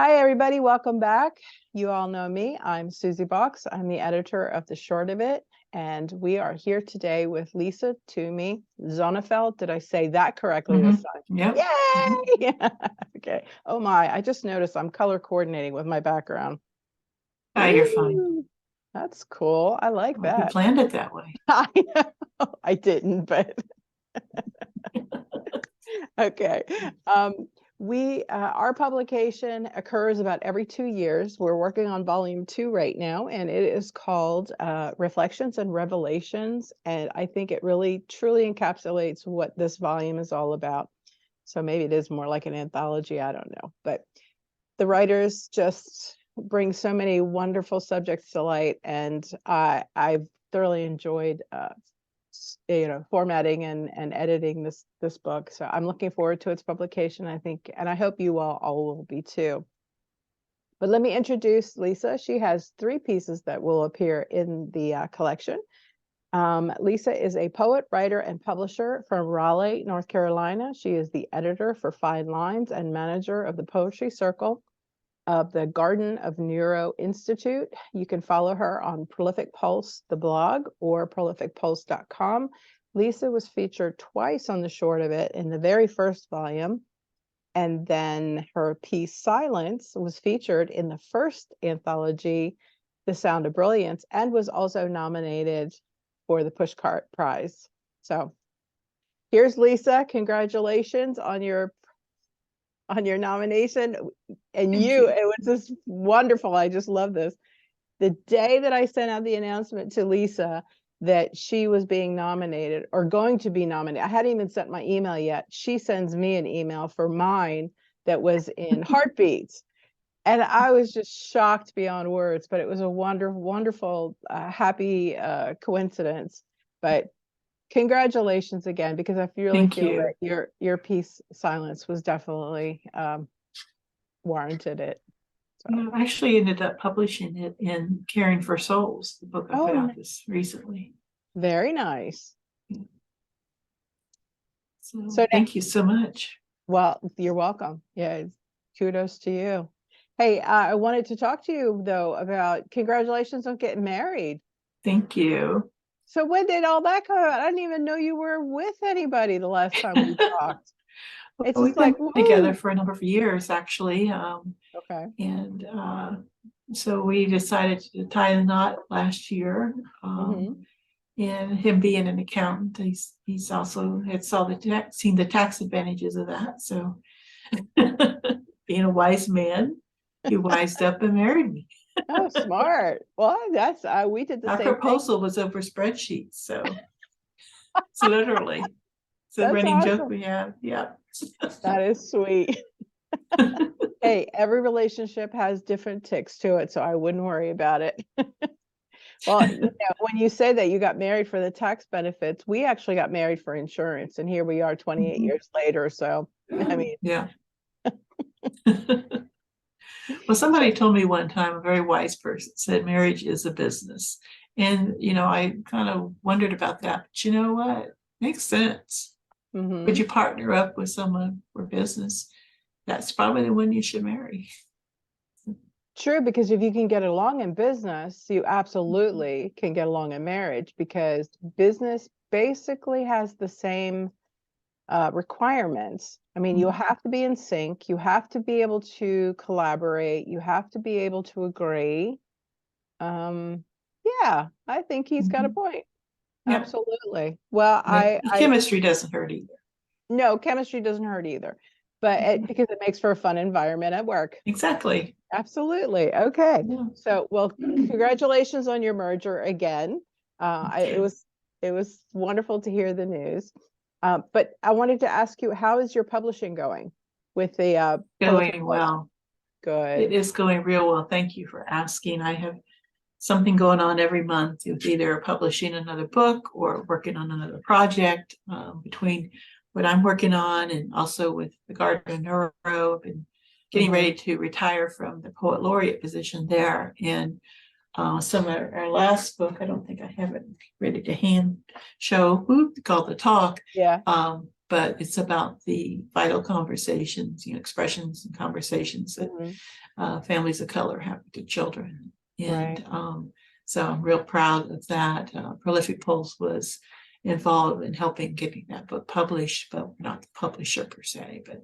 Hi, everybody. Welcome back. You all know me. I'm Susie Box. I'm the editor of The Short of It. And we are here today with Lisa Tomey-Zonneveld. Did I say that correctly this time? Yep. Yay! Okay. Oh my, I just noticed I'm color coordinating with my background. Oh, you're fine. Woo! That's cool. I like You that. planned it that way. I know. I didn't, but okay. Our publication occurs about every 2 years. We're working on volume 2 right now, and it is called Reflections and Revelations. And I think it really truly encapsulates what this volume is all about. So maybe it is more like an anthology. I don't know, but the writers just bring so many wonderful subjects to light, and I've thoroughly enjoyed formatting and editing this book. So I'm looking forward to its publication, I think, and I hope you all will be too. But let me introduce Lisa. She has 3 pieces that will appear in the collection. Lisa is a poet, writer, and publisher from Raleigh, North Carolina. She is the editor for Fine Lines and manager of the Poetry Circle of the Garden of Neuro Institute. You can follow her on Prolific Pulse, the blog, or prolificpulse.com. Lisa was featured twice on The Short of It in the very first volume, and then her piece Silence was featured in the first anthology, The Sound of Brilliance, and was also nominated for the Pushcart Prize. So here's Lisa. Congratulations on your nomination. And you, it was just wonderful. I just love this. The day that I sent out the announcement to Lisa that she was being nominated or going to be nominated, I hadn't even sent my email yet. She sends me an email for mine that was in heartbeats. And I was just shocked beyond words, but it was a wonderful, happy coincidence. But congratulations again, because I really feel that your piece Silence was definitely warranted it. So. I actually ended up publishing it in Caring for Souls, the book I put out this recently. Very nice. So thank you so much. Well, you're welcome. Yeah, kudos to you. Hey, I wanted to talk to you though about congratulations on getting married. Thank you. So when did all that come out? I didn't even know you were with anybody the last time we talked. It's we've been together for a number of years, actually. Okay. And so we decided to tie the knot last year. And him being an accountant, he's also had seen the tax advantages of that. So being a wise man, he wised up and married me. Oh, smart. Well, that's we did the same thing. Our proposal was over spreadsheets, so it's literally it's a running joke we have. Yeah. That is sweet. Hey, every relationship has different ticks to it, so I wouldn't worry about it. Well, when you say that you got married for the tax benefits, we actually got married for insurance, and here we are 28 years later. So, I mean, yeah. Well, somebody told me one time, a very wise person said, marriage is a business. And, I kind of wondered about that. But you know what? Makes sense. Would you partner up with someone for business? That's probably the one you should marry. True, because if you can get along in business, you absolutely can get along in marriage, because business basically has the same requirements. I mean, you have to be in sync. You have to be able to collaborate. You have to be able to agree. Yeah, I think he's got a point. Yeah. Absolutely. Well, chemistry doesn't hurt either. No, chemistry doesn't hurt either, but because it makes for a fun environment at work. Exactly. Absolutely. Okay. Yeah. So, well, congratulations on your merger again. It was wonderful to hear the news. But I wanted to ask you, how is your publishing going with the going well? Good. It is going real well. Thank you for asking. I have something going on every month with either publishing another book or working on another project, between what I'm working on and also with the Garden of Neuro and getting ready to retire from the poet laureate position there. And some of our last book, I don't think I have it ready to hand show, called The Talk. Yeah. but it's about the vital conversations, expressions and conversations that families of color have with their children. And so I'm real proud of that. Prolific Pulse was involved in helping getting that book published, but we're not the publisher per se, but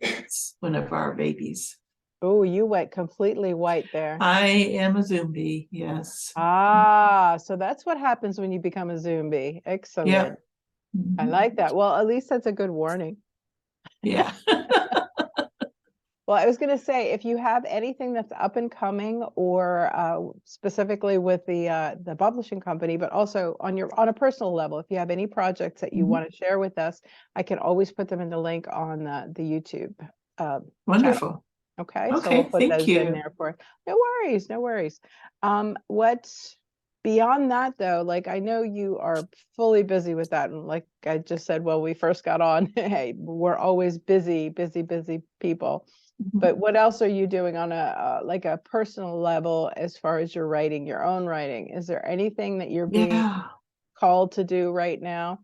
it's one of our babies. Oh, you went completely white there. I am a Zombie, yes. So that's what happens when you become a Zombie. Excellent. Yeah. I like that. Well, at least that's a good warning. Yeah. Well, I was going to say, if you have anything that's up and coming, or specifically with the publishing company, but also on a personal level, if you have any projects that you want to share with us, I can always put them in the link on the YouTube. Wonderful. Channel. Okay, so we'll put those in there for. No worries, no worries. What beyond that though? Like, I know you are fully busy with that, and like I just said, when we first got on, hey, we're always busy people. But what else are you doing on a like a personal level as far as your own writing? Is there anything that you're being called to do right now?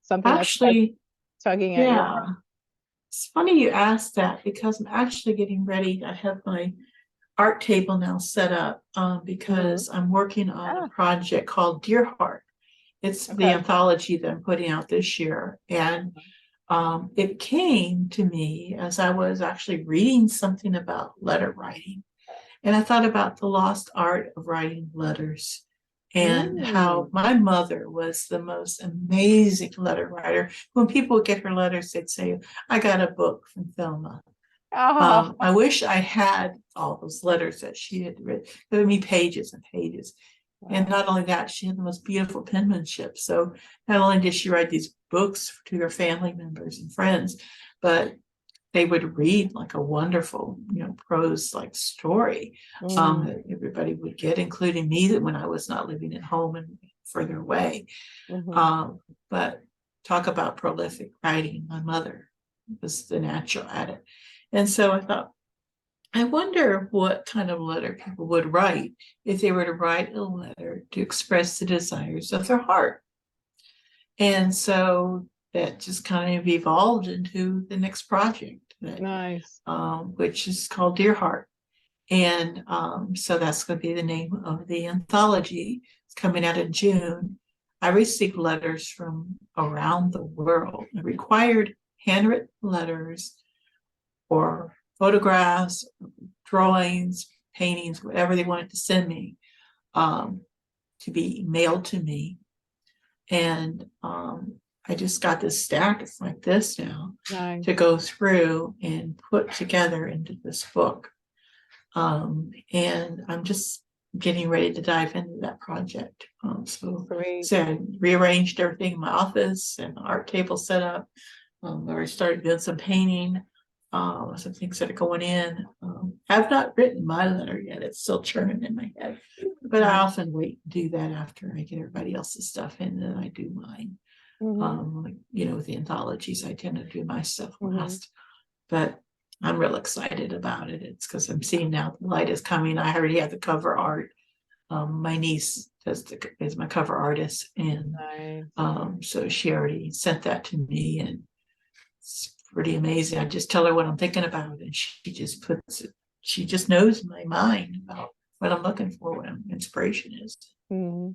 Something actually that's tugging at your heart? It's funny you asked that, because I'm actually getting ready. I have my art table now set up because I'm working on a project called Dear Heart. It's the anthology that I'm putting out this year. And it came to me as I was actually reading something about letter writing. And I thought about the lost art of writing letters, and how my mother was the most amazing letter writer. When people would get her letters, they'd say, I got a book from Thelma. I wish I had all those letters that she had written. There would be pages and pages. And not only that, she had the most beautiful penmanship. So not only did she write these books to her family members and friends, but they would read like a wonderful, prose like story that everybody would get, including me, that when I was not living at home and further away. But talk about prolific writing. My mother was the natural at it. And so I thought, I wonder what kind of letter people would write if they were to write a letter to express the desires of their heart. And so that just kind of evolved into the next project. Which is called Dear Heart. And so that's going to be the name of the anthology. It's coming out in June. I received letters from around the world. I required handwritten letters or photographs, drawings, paintings, whatever they wanted to send me, to be mailed to me. And I just got this stack. It's like this now to go through and put together into this book. And I'm just getting ready to dive into that project. So I rearranged everything in my office and art table set up. I started doing some painting, some things that are going in. I've not written my letter yet. It's still churning in my head. But I often wait to do that after I get everybody else's stuff in, and then I do mine. With the anthologies, I tend to do my stuff last. But I'm real excited about it. It's because I'm seeing now the light is coming. I already have the cover art. My niece is my cover artist, and so she already sent that to me, and it's pretty amazing. I just tell her what I'm thinking about, and she just puts it. She just knows my mind about what I'm looking for, what inspiration is.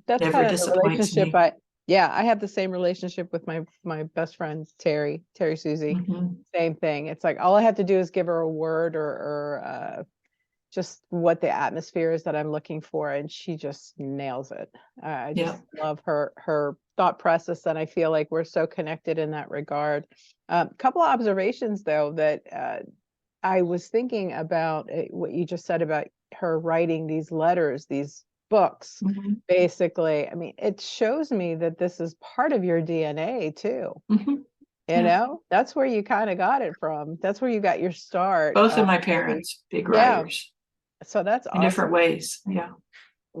That's never kind of the disappoints relationship. me. I have the same relationship with my best friend Terry Susie. Same thing. It's like all I have to do is give her a word or just what the atmosphere is that I'm looking for, and she just nails it. I just love her thought process, and I feel like we're so connected in that regard. Couple of observations though that I was thinking about what you just said about her writing these letters, these books. Basically, I mean, it shows me that this is part of your DNA too. You know, that's where you kind of got it from. That's where you got your start. Both of my parents, big writers. So that's in different ways.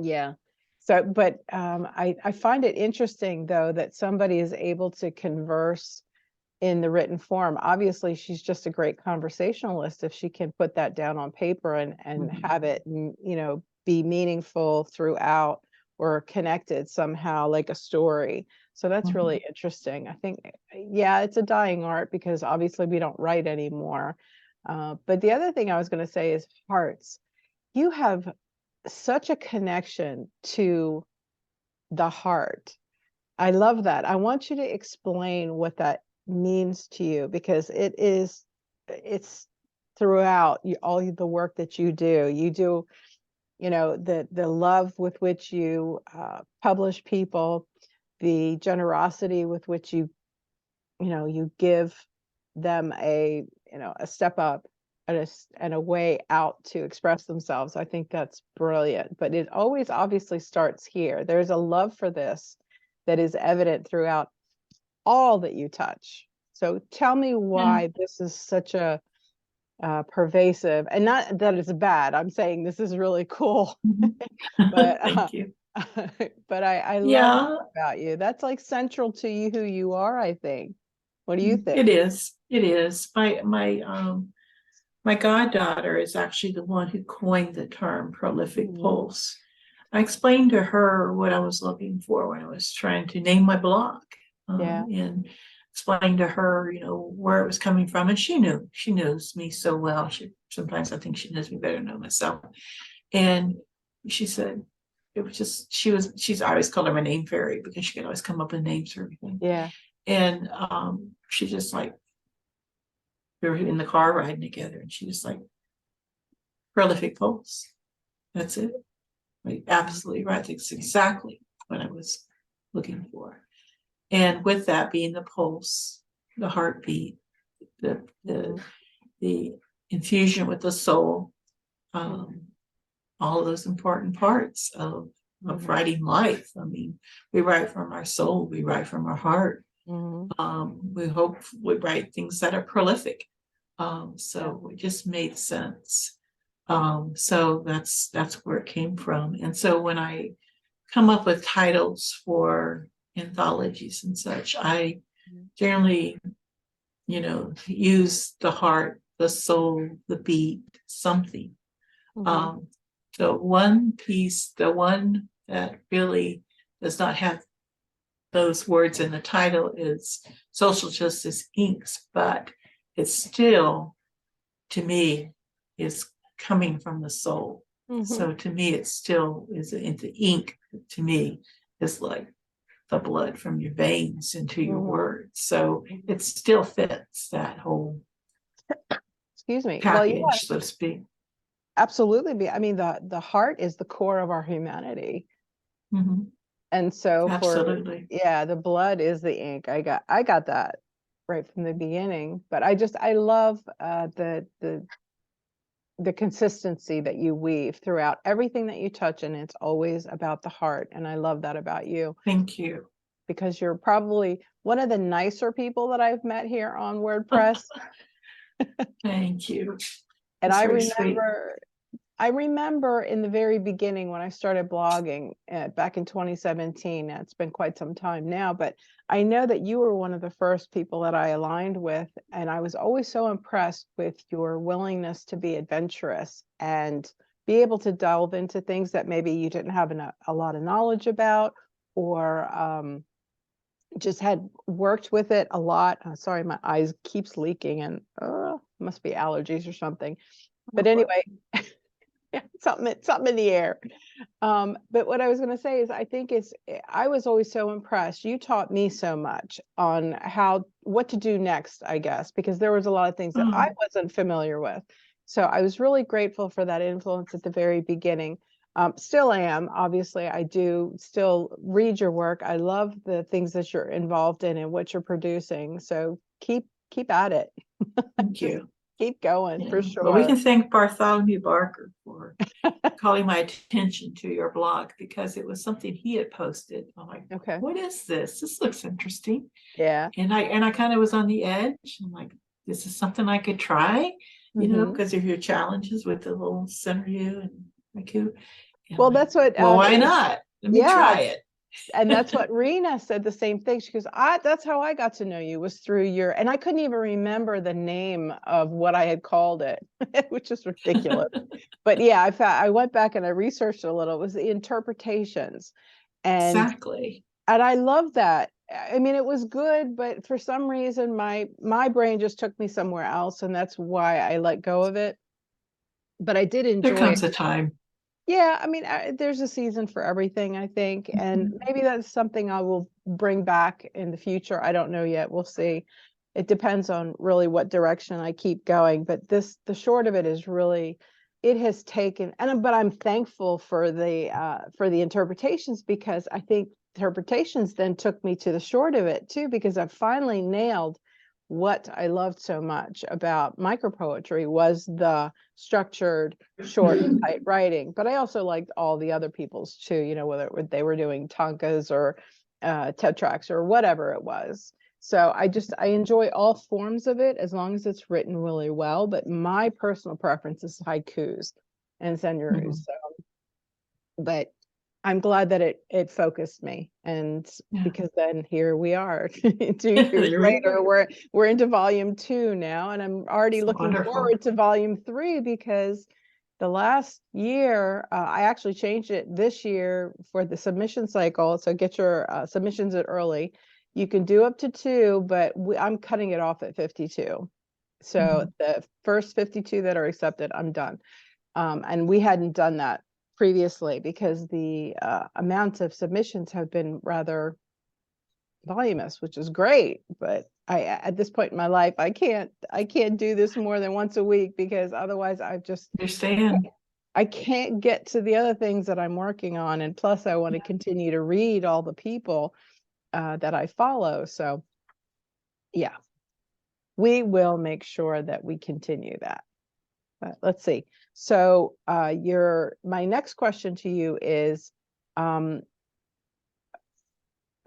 Yeah. So, but I find it interesting though that somebody is able to converse in the written form. Obviously, she's just a great conversationalist if she can put that down on paper and have it, be meaningful throughout or connected somehow like a story. So that's Mhm. really interesting. I think, yeah, it's a dying art because obviously we don't write anymore. But the other thing I was going to say is hearts. You have such a connection to the heart. I love that. I want you to explain what that means to you because it's throughout all the work that you do. You do, the love with which you publish people, the generosity with which you give them a step up and a way out to express themselves. I think that's brilliant, but it always obviously starts here. There's a love for this that is evident throughout all that you touch. So tell me Yeah. why this is such a pervasive, and not that it's bad. I'm saying this is really cool, Mhm. but Thank you. but I love that Yeah, about you. That's like central to you, who you are, I think. What do you think? it is. It is. My goddaughter is actually the one who coined the term prolific Mhm. pulse. I explained to her what I was looking for when I was trying to name my blog, Yeah. and explained to her, where it was coming from. And she knew. She knows me so well. Sometimes I think she knows me better than I know myself. And she said it was just she's always called her my name fairy because she could always come up with names for everything. Yeah. And she just like we were in the car riding together, and she was like, prolific pulse. That's it. Like, absolutely right. That's exactly what I was looking for. And with that being the pulse, the heartbeat, the the Mhm. the infusion with the soul, Mhm. all of those important parts of Mhm. writing life. I mean, we write from our soul, we write from our heart. Mhm. We hope we write things that are prolific. Yeah. So it just made sense. So that's where it came from. And so when I come up with titles for anthologies and such, I Mhm. generally, use the heart, the soul, the beat, something. Mhm. Um, the one piece, the one that really does not have those words in the title is Social Justice Inc., but it's still, to me, is coming from the soul. Mhm. So to me, it still is the ink. To me, is like the blood from your veins into your Mhm. words. So Mhm. it still fits that whole Excuse me. Well, yeah, package, so to speak. absolutely. I mean, the heart is the core of our humanity. Mhm. And so Absolutely. yeah, the blood is the ink. I got that right from the beginning. But I love the consistency that you weave throughout everything that you touch, and it's always about the heart. And I love that about you Thank you. because you're probably one of the nicer people that I've met here on WordPress. Thank you. And That's very sweet. I remember in the very beginning when I started blogging back in 2017. It's been quite some time now, but I know that you were one of the first people that I aligned with, and I was always so impressed with your willingness to be adventurous and be able to delve into things that maybe you didn't have a lot of knowledge about, or just had worked with it a lot. Sorry, my eyes keeps leaking, and must be allergies or something. But anyway, yeah, something in the air. But what I was going to say is, I think I was always so impressed. You taught me so much on what to do next, I guess, because there was a lot of things that I Oh, wasn't familiar with. So I was really grateful for that influence at the very beginning. Still am, obviously. I do still read your work. I love the things that you're involved in and what you're producing. So keep at it. thank Just you. keep going Yeah. for Well, we sure. can thank Bartholomew Barker for calling my attention to your blog because it was something he had posted. I'm like, Okay. what is this? This looks interesting. Yeah. And I kind of was on the edge. I'm like, this is something I could try, Hmm. because of your challenges with the little center view and Haiku. And I'm Well, like, that's what well, why not? Let me yeah, try it. and that's what Rena said the same thing. She goes, that's how I got to know you, was through and I couldn't even remember the name of what I had called it, which is ridiculous. But yeah, I went back and I researched a little. It was the interpretations. And Exactly. I love that. I mean, it was good, but for some reason, my brain just took me somewhere else, and that's why I let go of it. But I did There enjoy it. comes a time. Yeah, I mean, there's a season for everything, I think, and Mhm. maybe that's something I will bring back in the future. I don't know yet. We'll see. It depends on really what direction I keep going. But the short of it is really, it has taken, but I'm thankful for the interpretations, because I think interpretations then took me to the short of it too, because I finally nailed what I loved so much about micropoetry was the structured, short, tight writing. But I also liked all the other people's too, whether they were doing tankas or tetracts or whatever it was. So I enjoy all forms of it as long as it's written really well. But my personal preference is haikus and senryus. Mhm. So, but I'm glad that it focused me, and Yeah. because then here we are 2 years There we later, go. we're into volume 2 now, and I'm already It's looking wonderful. forward to volume 3, because the last year I actually changed it this year for the submission cycle. So get your submissions in early. You can do up to 2, but I'm cutting it off at 52. So Mhm. the first 52 that are accepted, I'm done. And we hadn't done that previously because the amount of submissions have been rather voluminous, which is great. But at this point in my life, I can't do this more than once a week, because otherwise Understand. I can't get to the other things that I'm working on. And plus, I want to continue to read all the people that I follow. So yeah, we will make sure that we continue that. Let's see. So my next question to you is, um,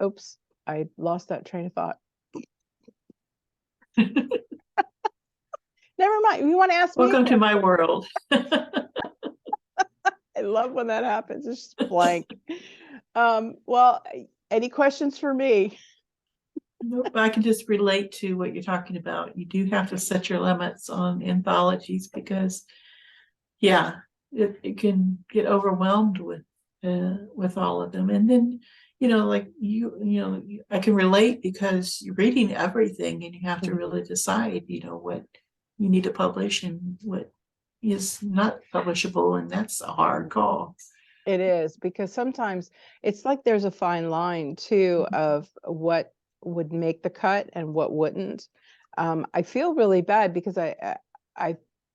oops, I lost that train of thought. Never mind. You want to ask me a Welcome to question? my world. I love when that happens. It's just blank. Well, any questions for me? Nope, I can just relate to what you're talking about. You do have to set your limits on anthologies because, yeah, it can get overwhelmed with all of them. And then, like I can relate because you're reading everything and you have to Mhm. really decide, what you need to publish and what is not publishable, and that's a hard call. It is, because sometimes it's like there's a fine line too of what would make the cut and what wouldn't. I feel really bad because I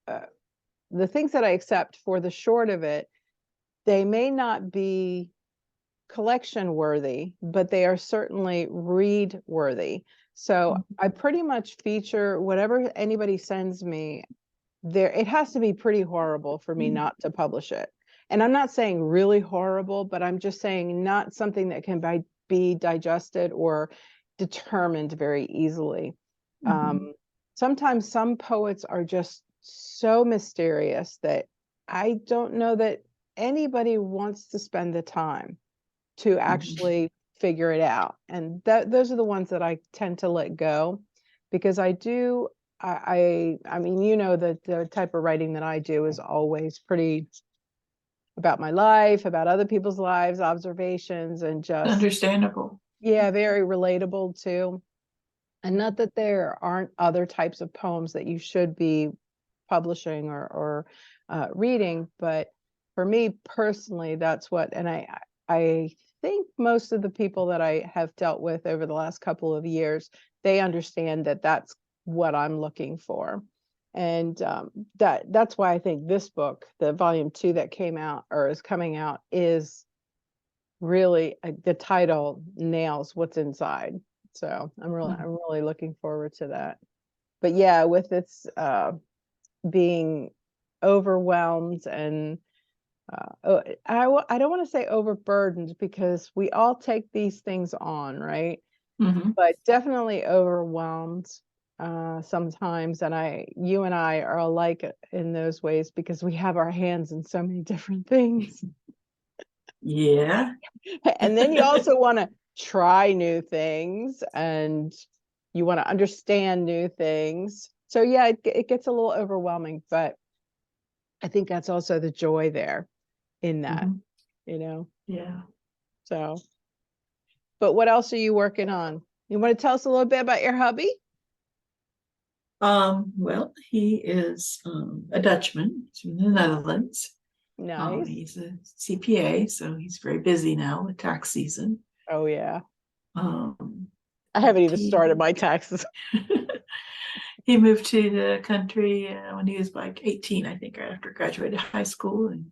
uh, the things that I accept for the short of it, they may not be collection worthy, but they are certainly read worthy. So I pretty much feature whatever anybody sends me there. It has to be pretty horrible for me not to publish it. And I'm not saying really horrible, but I'm just saying not something that can be digested or determined very easily. Mhm. Sometimes some poets are just so mysterious that I don't know that anybody wants to spend the time to Mhm. actually figure it out. And those are the ones that I tend to let go, because I mean, the type of writing that I do is always pretty about my life, about other people's lives, observations, and just, Understandable. yeah, very relatable too. And not that there aren't other types of poems that you should be publishing or reading, but for me personally, that's what, and I think most of the people that I have dealt with over the last couple of years, they understand that that's what I'm looking for. And that's why I think this book, the volume 2 that came out or is coming out, is really the title nails what's inside. So I'm Mhm. really looking forward to that. But yeah, with its being overwhelmed and I don't want to say overburdened, because we all take these things on, right? Mhm. But definitely overwhelmed sometimes. And you and I are alike in those ways, because we have our hands in so many different things. Yeah. And then you also want to try new things, and you want to understand new things. So yeah, it gets a little overwhelming, but I think that's also the joy there in that, Mhm. you know. Yeah. So But what else are you working on? You want to tell us a little bit about your hubby? Well, he is a Dutchman. He's from the Netherlands. Nice. He's a CPA, so he's very busy now with tax season. Oh yeah. Um, I haven't even he started my taxes. he moved to the country when he was like 18, I think, right after graduated high school. And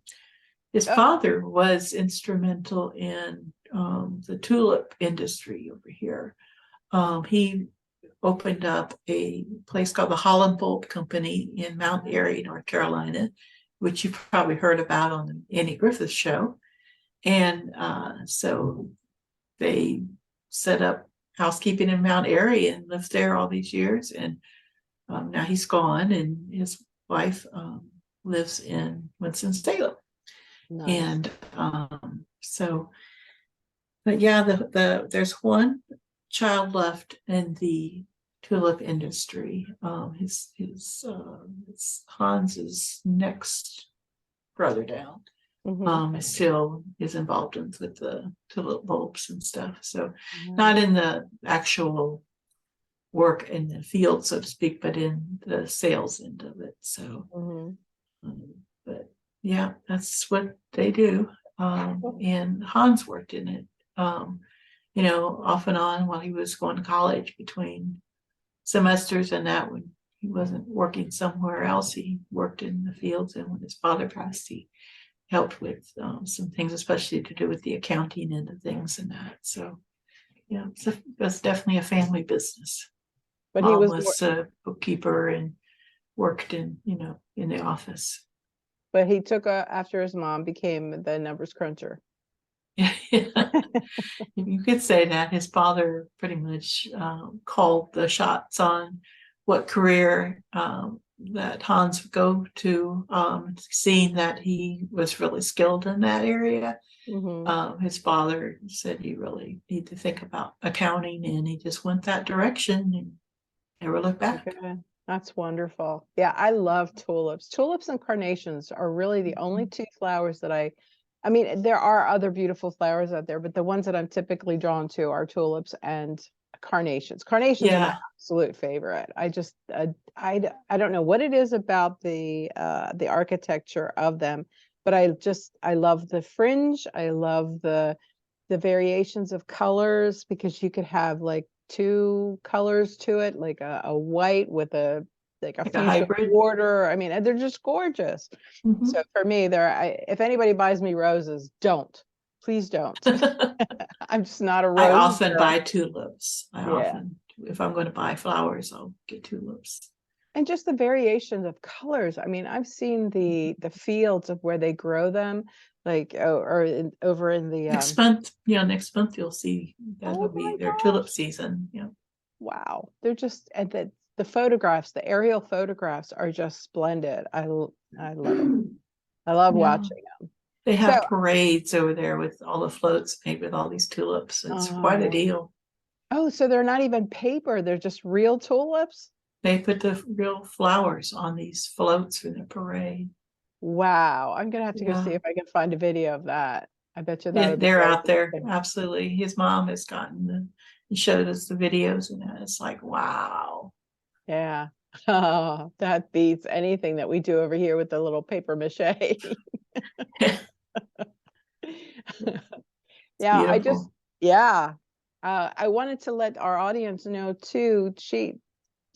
his Oh, father was instrumental in the tulip industry over here. He opened up a place called the Holland Bulb Company in Mount Airy, North Carolina, which you've probably heard about on the Annie Griffith Show. And so they set up housekeeping in Mount Airy and lived there all these years. And now he's gone, and his wife lives in Winston-Salem. nice. And so, but yeah, there's one child left in the tulip industry. It's Hans's next brother down. Still is involved with the tulip bulbs and stuff. So not in the actual work in the field, so to speak, but in the sales end of it. So, but yeah, that's what they do. And Hans worked in it, off and on while he was going to college between semesters, and that when he wasn't working somewhere else, he worked in the fields. And when his father passed, he helped with some things, especially to do with the accounting end of things and that. So yeah, that's definitely a family business. But he Mom was, was a bookkeeper and worked in the office. but he took after his mom became the numbers cruncher. You could say that his father pretty much called the shots on what career that Hans would go to, seeing that he was really skilled in that area. His father said, you really need to think about accounting, and he just went that direction and never looked back. Okay. That's wonderful. Yeah, I love tulips. Tulips and carnations are really the only two flowers that I mean, there are other beautiful flowers out there, but the ones that I'm typically drawn to are tulips and carnations. Carnations are my absolute favorite. I just, I don't know what it is about the architecture of them, but I love the fringe. I love the variations of colors, because you could have like two colors to it, like a white with a fuchsia border. I mean, and they're just gorgeous. So for me, if anybody buys me roses, please don't. I'm just not a rose. I often buy tulips. Yeah. If I'm going to buy flowers, I'll get tulips. And just the variations of colors. I mean, I've seen the fields of where they grow them, like over in the next month. Yeah, next month you'll see that'll be their tulip season. Yeah. Wow, they're just, and the photographs, the aerial photographs are just splendid. I love it. I love watching them. They have parades over there with all the floats made with all these tulips. It's quite a deal. Oh, so they're not even paper, they're just real tulips? They put the real flowers on these floats for the parade. Wow, I'm gonna have to go see if I can find a video of that. I bet you that they're out there. Absolutely. His mom has gotten and showed us the videos, and it's like, wow. Yeah. Oh, that beats anything that we do over here with the little paper mache. Yeah, I wanted to let our audience know too,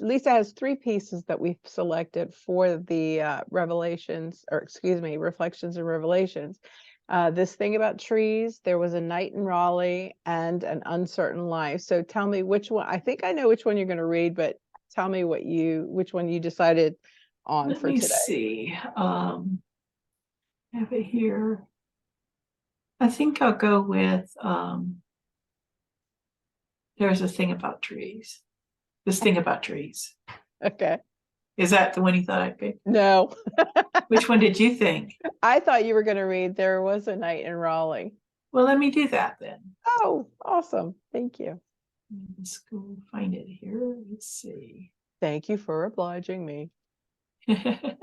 Lisa has 3 pieces that we've selected for the Revelations, or excuse me, Reflections and Revelations. This thing about trees, there was a night in Raleigh, and an uncertain life. So tell me which one. I think I know which one you're going to read, but tell me which one you decided on for today. Let me see. I have it here. I think I'll go with There's a Thing About Trees. This Thing About Trees. Okay. Is that the one you thought I'd pick? No. Which one did you think? I thought you were going to read There Was a Night in Raleigh. Well, let me do that then. Oh, awesome. Thank you. Let's go find it here. Let's see. Thank you for obliging me. Here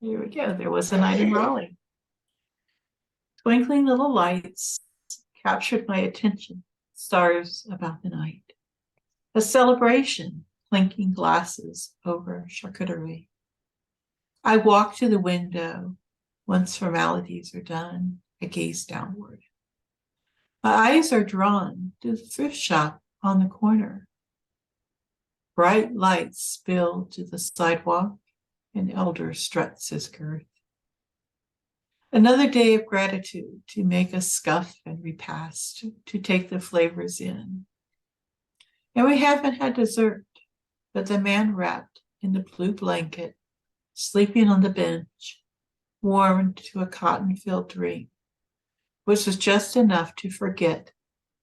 we go. There Was a Night in Raleigh. Twinkling little lights captured my attention stars about the night. A celebration, clinking glasses over charcuterie. I walk to the window. Once formalities are done, I gaze downward. My eyes are drawn to the thrift shop on the corner. Bright lights spill to the sidewalk. An elder struts his girth. Another day of gratitude to make a scuff and repast, to take the flavors in. And we haven't had dessert, but the man wrapped in the blue blanket, sleeping on the bench, warmed to a cotton-filled drink, which was just enough to forget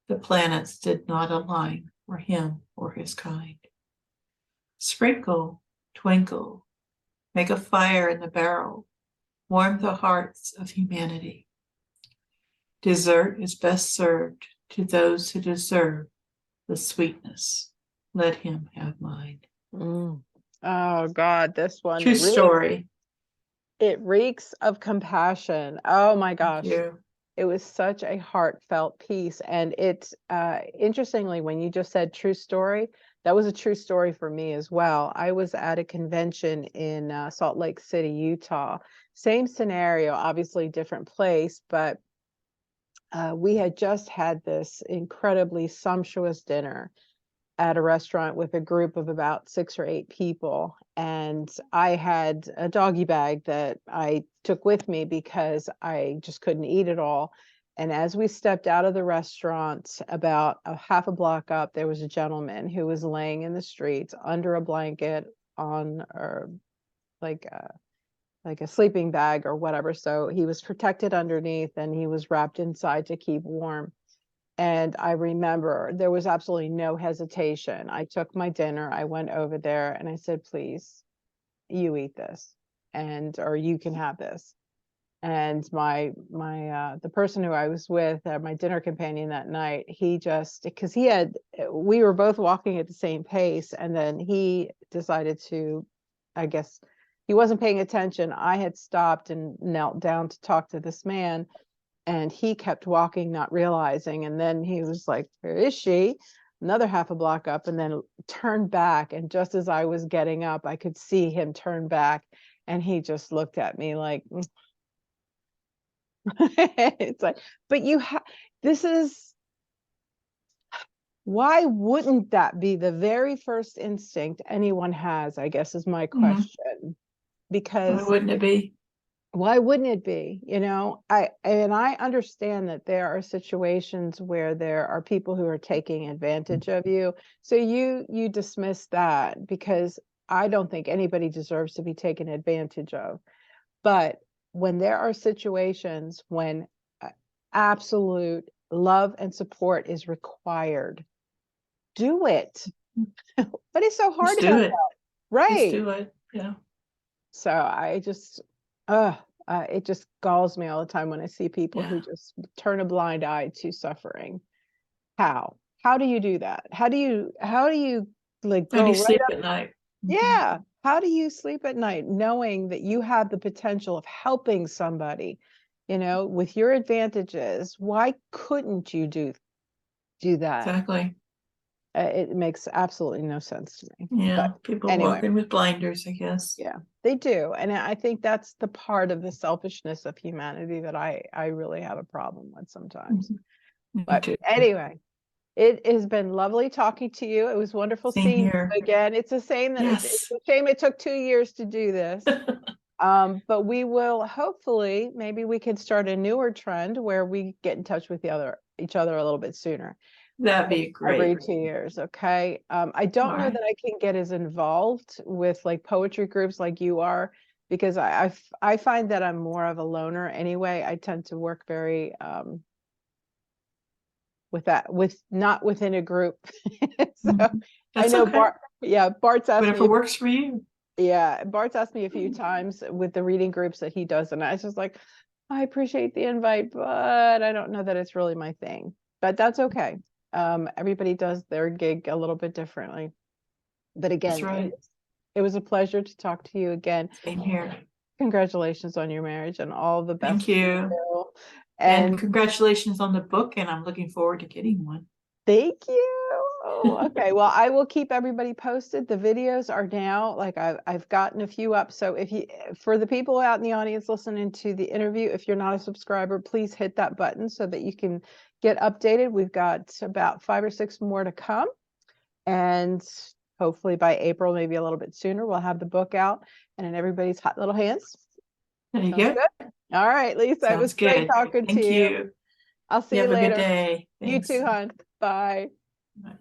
the planets did not align for him or his kind. Sprinkle, twinkle, make a fire in the barrel, warm the hearts of humanity. Dessert is best served to those who deserve the sweetness. Let him have mine. Mm. Oh God, this one True really, story. it reeks of compassion. Oh my Thank gosh. you. It was such a heartfelt piece. And it, interestingly, when you just said true story, that was a true story for me as well. I was at a convention in Salt Lake City, Utah. Same scenario, obviously different place, but we had just had this incredibly sumptuous dinner at a restaurant with a group of about 6 or 8 people. And I had a doggy bag that I took with me because I just couldn't eat it all. And as we stepped out of the restaurant, about a half a block up, there was a gentleman who was laying in the streets under a blanket on, or like a sleeping bag or whatever. So he was protected underneath and he was wrapped inside to keep warm. And I remember there was absolutely no hesitation. I took my dinner, I went over there and I said, please, you eat this, and or you can have this. And the person who I was with, my dinner companion that night, he just, because we were both walking at the same pace, and then he decided to, I guess he wasn't paying attention. I had stopped and knelt down to talk to this man, and he kept walking, not realizing. And then he was like, where is she? Another half a block up, and then turned back. And just as I was getting up, I could see him turn back, and he just looked at me like, it's like, but this is, why wouldn't that be the very first instinct anyone has, I guess, is my question. Why Because wouldn't it be? why wouldn't it be? I understand that there are situations where there are people who are taking advantage of you. So you dismiss that, because I don't think anybody deserves to be taken advantage of. But when there are situations when absolute love and support is required, do it. What is so hard Just do about it. that? Right. Just do it. Yeah. So I just, it just galls me all the time when I see people who just turn a blind eye to suffering. How do you do that? How do you like How do go you right sleep up? at night? Yeah. How do you sleep at night knowing that you have the potential of helping somebody, with your advantages? Why couldn't you do that? Exactly. It makes absolutely no sense to me. Yeah. But People anyway, walking with blinders, I guess. yeah, they do. And I think that's the part of the selfishness of humanity that I really have a problem with sometimes. Me But too. anyway, it has been lovely talking to you. It was wonderful Same seeing here. you again. It's a shame that it's Yes. a shame it took 2 years to do this. But we will hopefully, maybe we can start a newer trend where we get in touch with each other a little bit sooner. That'd be Every great. 2 years, okay? I don't All know right. that I can get as involved with like poetry groups like you are, because I find that I'm more of a loner anyway. I tend to work very not within a group. So I That's know okay. Bart's asked Whatever me, works for you. Bart's asked me a few times with the reading groups that he does, and I was just like, I appreciate the invite, but I don't know that it's really my thing. But that's okay. Everybody does their gig a little bit differently. But That's again, right. it was a pleasure to talk to you again. Same here. Congratulations on your marriage and all the best Thank you. to you. And And congratulations on the book, and I'm looking forward to getting one. Thank you. Oh, okay. Well, I will keep everybody posted. The videos are now, like I've gotten a few up. So if you, for the people out in the audience listening to the interview, if you're not a subscriber, please hit that button so that you can get updated. We've got about 5 or 6 more to come. And hopefully by April, maybe a little bit sooner, we'll have the book out and in everybody's hot little hands. There you Sounds go. good. All right, Lisa, it was Sounds great good. talking to Thank you. you. I'll see You you have a good later. day. You Thanks. too, hon. Bye. Bye.